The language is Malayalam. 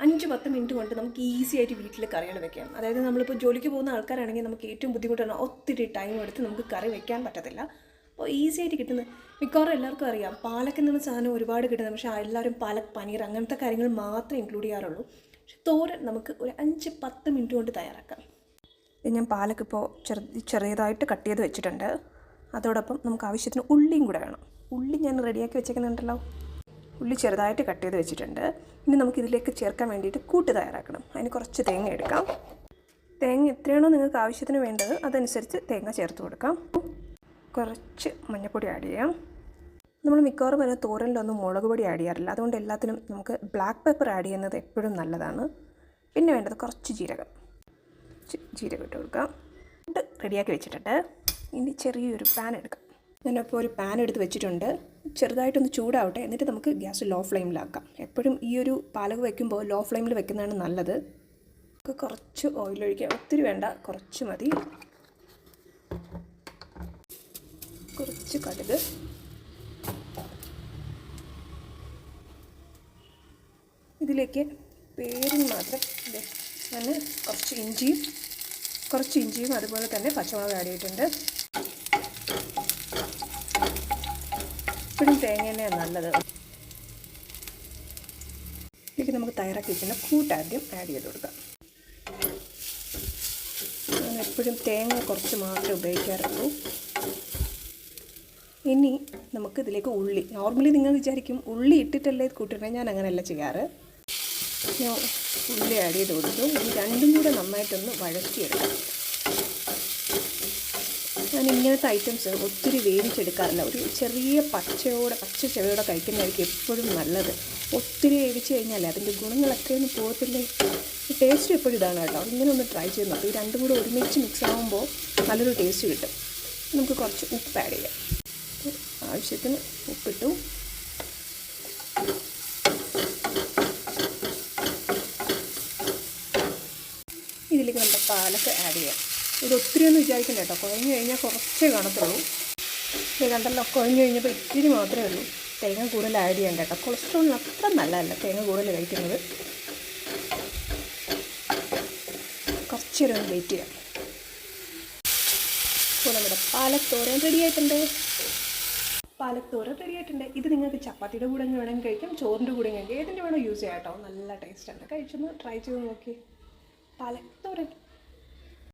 5-10 മിനിറ്റ് കൊണ്ട് നമുക്ക് ഈസി ആയിട്ട് വീട്ടിൽ കറികൾ വെക്കാം. അതായത് നമ്മളിപ്പോൾ ജോലിക്ക് പോകുന്ന ആൾക്കാരാണെങ്കിൽ നമുക്ക് ഏറ്റവും ബുദ്ധിമുട്ടാണ് ഒത്തിരി ടൈം എടുത്ത് നമുക്ക് കറി വെക്കാൻ പറ്റത്തില്ല. അപ്പോൾ ഈസി ആയിട്ട് കിട്ടുന്ന മിക്കവാറും എല്ലാവർക്കും അറിയാം പാലക്ക് എന്നുള്ള സാധനം ഒരുപാട് കിട്ടുന്നത്. പക്ഷേ എല്ലാവരും പാലക്ക് പനീർ അങ്ങനത്തെ കാര്യങ്ങൾ മാത്രമേ ഇൻക്ലൂഡ് ചെയ്യാറുള്ളൂ. പക്ഷേ തോരൻ നമുക്ക് ഒരു 5-10 മിനിറ്റ് കൊണ്ട് തയ്യാറാക്കാം. ഞാൻ പാലക്ക് ഇപ്പോൾ ചെറിയതായിട്ട് കട്ട് ചെയ്ത് വെച്ചിട്ടുണ്ട്. അതോടൊപ്പം നമുക്ക് ആവശ്യത്തിന് ഉള്ളിയും കൂടെ വേണം. ഉള്ളി ഞാൻ റെഡിയാക്കി വെച്ചേക്കുന്നുണ്ടല്ലോ. ഉള്ളി ചെറുതായിട്ട് കട്ട് ചെയ്ത് വെച്ചിട്ടുണ്ട്. ഇനി നമുക്കിതിലേക്ക് ചേർക്കാൻ വേണ്ടിയിട്ട് കൂട്ട് തയ്യാറാക്കണം. അതിന് കുറച്ച് തേങ്ങ എടുക്കാം. തേങ്ങ എത്രയാണോ നിങ്ങൾക്ക് ആവശ്യത്തിന് വേണ്ടത് അതനുസരിച്ച് തേങ്ങ ചേർത്ത് കൊടുക്കാം. കുറച്ച് മഞ്ഞൾപ്പൊടി ആഡ് ചെയ്യാം. നമ്മൾ മിക്കവാറും വരുന്ന തോരനിലൊന്നും മുളക് പൊടി ആഡ് ചെയ്യാറില്ല. അതുകൊണ്ട് എല്ലാത്തിനും നമുക്ക് ബ്ലാക്ക് പെപ്പർ ആഡ് ചെയ്യുന്നത് എപ്പോഴും നല്ലതാണ്. പിന്നെ വേണ്ടത് കുറച്ച് ജീരകം ഇട്ട് കൊടുക്കാം. ഇത് റെഡിയാക്കി വെച്ചിട്ടുണ്ട്. ഇനി ചെറിയൊരു പാൻ എടുക്കാം. ഞാനിപ്പോൾ ഒരു പാൻ എടുത്ത് വെച്ചിട്ടുണ്ട്. ചെറുതായിട്ടൊന്ന് ചൂടാവട്ടെ. എന്നിട്ട് നമുക്ക് ഗ്യാസ് ലോ ഫ്ലെയിമിലാക്കാം. എപ്പോഴും ഈ ഒരു പാലക്ക് വയ്ക്കുമ്പോൾ ലോ ഫ്ലെയിമിൽ വെക്കുന്നതാണ് നല്ലത്. നമുക്ക് കുറച്ച് ഓയിൽ ഒഴിക്കാം. ഒത്തിരി വേണ്ട, കുറച്ച് മതി. കുറച്ച് കടുക്, ഇതിലേക്ക് പേരിന് മാത്രം ഞാൻ കുറച്ച് ഇഞ്ചിയും അതുപോലെ തന്നെ പച്ചമുളക് ആഡ് ചെയ്തിട്ടുണ്ട്. എപ്പോഴും തേങ്ങ തന്നെയാണ് നല്ലത്. ഇതിലേക്ക് നമുക്ക് തയ്യാറാക്കി വെക്കുന്ന കൂട്ടാദ്യം ആഡ് ചെയ്ത് കൊടുക്കാം. ഞാൻ എപ്പോഴും തേങ്ങ കുറച്ച് മാത്രമേ ഉപയോഗിക്കാറുള്ളൂ. ഇനി നമുക്ക് ഇതിലേക്ക് ഉള്ളി, നോർമലി നിങ്ങൾ വിചാരിക്കും ഉള്ളി ഇട്ടിട്ടല്ലേ കൂട്ടിടണേ. ഞാൻ അങ്ങനെയല്ല ചെയ്യാറ്. ഞാൻ ഉള്ളി ആഡ് ചെയ്ത് കൊടുത്തു. ഇനി രണ്ടും കൂടെ നന്നായിട്ടൊന്ന് വഴറ്റിയെടുക്കാം. ഞാൻ ഇങ്ങനത്തെ ഐറ്റംസ് ഒത്തിരി വേവിച്ചെടുക്കാറില്ല. ഒരു ചെറിയ പച്ച ചെവയോടെ കഴിക്കുന്നതായിരിക്കും എപ്പോഴും നല്ലത്. ഒത്തിരി വേവിച്ച് കഴിഞ്ഞാൽ അതിൻ്റെ ഗുണങ്ങളൊക്കെ ഒന്ന് പോകത്തില്ലേ. ടേസ്റ്റ് എപ്പോഴും ഇതാണ് കേട്ടോ. ഇങ്ങനെ ഒന്ന് ട്രൈ ചെയ്ത് നോക്കാം. ഈ രണ്ടും കൂടെ ഒരുമിച്ച് മിക്സ് ആകുമ്പോൾ നല്ലൊരു ടേസ്റ്റ് കിട്ടും. നമുക്ക് കുറച്ച് ഉപ്പ് ആഡ് ചെയ്യാം. ആവശ്യത്തിന് ഉപ്പിട്ടു. ഇതിലേക്ക് നമ്മുടെ പാലക്ക് ആഡ് ചെയ്യാം. ഇത് ഒത്തിരി ഒന്നും വിചാരിക്കണ്ട കേട്ടോ. കുഴഞ്ഞു കഴിഞ്ഞാൽ കുറച്ചേ കാണത്തുള്ളൂ. ഇത് കണ്ടല്ലോ, കുഴഞ്ഞു കഴിഞ്ഞപ്പോൾ ഇത്തിരി മാത്രമേ ഉള്ളൂ. തേങ്ങ കൂടുതൽ ആഡ് ചെയ്യാൻ കേട്ടോ. കൊളസ്ട്രോളിന് അത്ര നല്ലതല്ല തേങ്ങ കൂടുതൽ കഴിക്കുന്നത്. കുറച്ച് നേരം വെയിറ്റ് ചെയ്യാം. അപ്പോൾ നമ്മുടെ പാലക്ക് തോരൻ റെഡി ആയിട്ടുണ്ട്. ഇത് നിങ്ങൾക്ക് ചപ്പാത്തിയുടെ കൂടെ വേണമെങ്കിൽ കഴിക്കാം, ചോറിൻ്റെ കൂടെ കഴിക്കാം, ഏതിൻ്റെ വേണോ യൂസ് ചെയ്യാം കേട്ടോ. നല്ല ടേസ്റ്റാണ്. കഴിച്ചൊന്ന് ട്രൈ ചെയ്ത് നോക്കി. പാലക്ക് തോരൻ